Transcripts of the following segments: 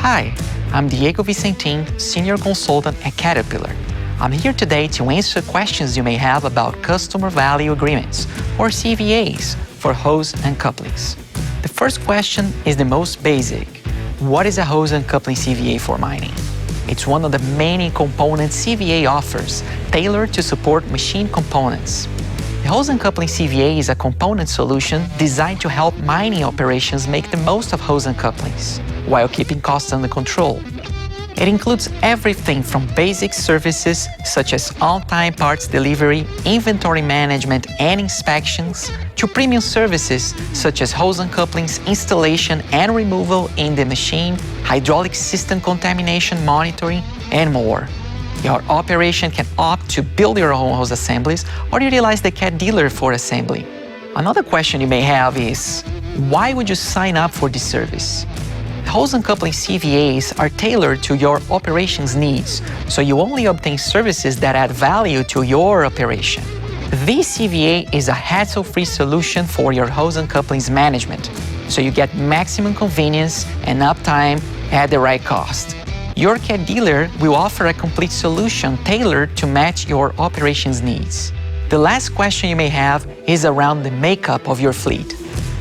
Hi, I'm Diego Vicentin, Senior Consultant at Caterpillar. I'm here today to answer questions you may have about Customer Value Agreements, or CVAs, for hose and couplings. The first question is the most basic. What is a hose and coupling CVA for mining? It's one of the many components CVA offers, tailored to support machine components. The hose and coupling CVA is a component solution designed to help mining operations make the most of hose and couplings, while keeping costs under control. It includes everything from basic services such as on-time parts delivery, inventory management and inspections, to premium services such as hose and couplings installation and removal in the machine, hydraulic system contamination monitoring, and more. Your operation can opt to build your own hose assemblies or utilize the CAT dealer for assembly. Another question you may have is, why would you sign up for this service? Hose and coupling CVAs are tailored to your operations needs, so you only obtain services that add value to your operation. This CVA is a hassle-free solution for your hose and couplings management, so you get maximum convenience and uptime at the right cost. Your CAT dealer will offer a complete solution tailored to match your operations needs. The last question you may have is around the makeup of your fleet.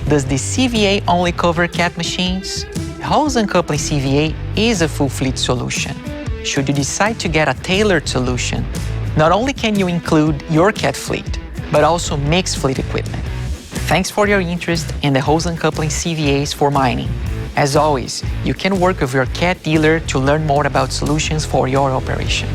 Does the CVA only cover CAT machines? Hose and coupling CVA is a full fleet solution. Should you decide to get a tailored solution, not only can you include your CAT fleet, but also mixed fleet equipment. Thanks for your interest in the hose and coupling CVAs for mining. As always, you can work with your CAT dealer to learn more about solutions for your operation.